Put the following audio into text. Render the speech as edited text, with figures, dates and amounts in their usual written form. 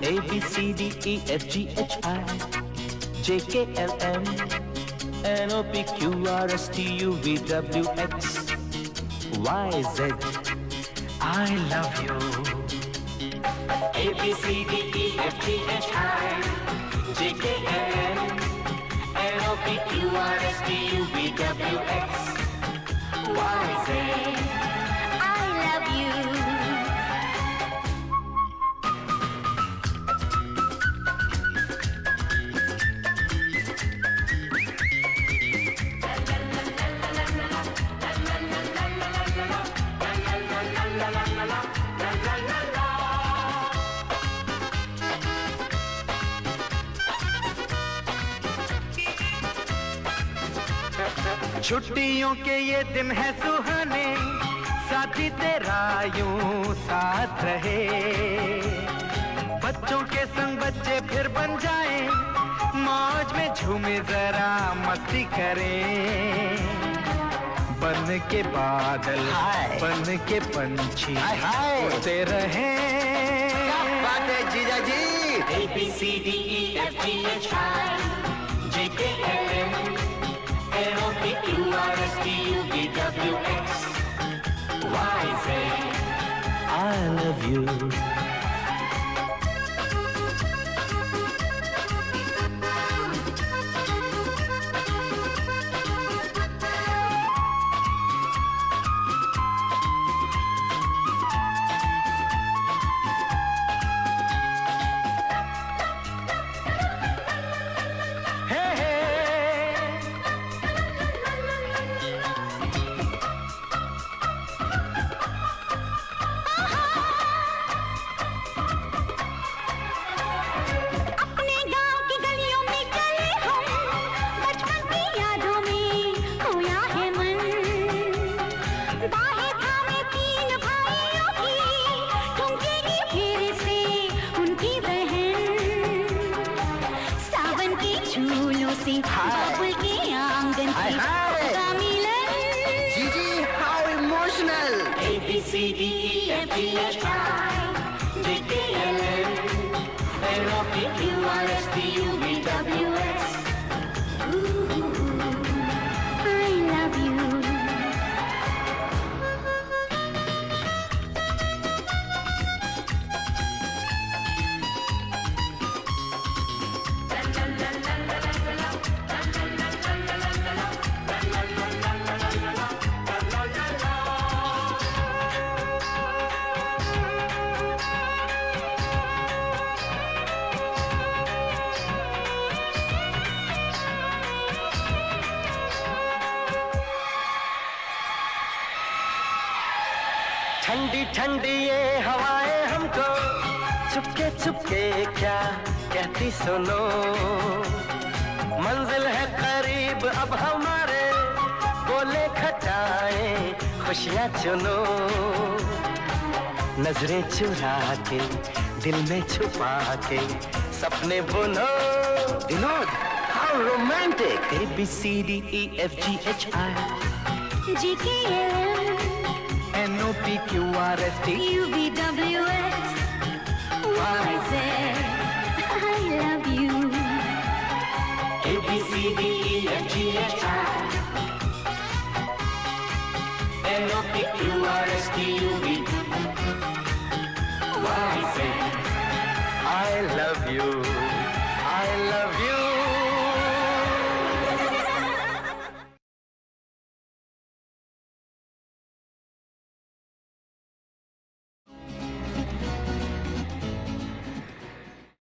A B C D E F G H I J K L M N O P Q R S T U V W X Y Z. I love you. A B C D E F G H I J K L M N O P Q R S T U V W X Y Z. I love you. छुट्टियों के ये दिन है सुहाने, साथी तेरा यूं साथ रहे। बच्चों के संग बच्चे फिर बन जाएं, मौज में झूमे जरा मस्ती करें। बन के बादल बन के पंछी उड़ते रहें। क्या बात है जीजा जी। A B C D E F G H I J K L M N O P Q R S T U V W X Y Z. I love you. बाबुल के आंगन का मिलन। जीजी how emotional. A B C D E F G H I J K L M N O P Q R S T U V W X. I love you. ठंडी ठंडी ये हवाएं हमको चुपके चुपके क्या कहती सुनो। मंजिल है करीब अब हमारे, बोले खटाएं खुशियां चुनो। नजरें चुरा के दिल में छुपा के सपने बुनो। Vinod how romantic. A B C D E F G H I J K L M N O P Q R S T U V W X Y Z. I love you. A B C D E F G H I N O P Q R S T U V Y Z. I love you.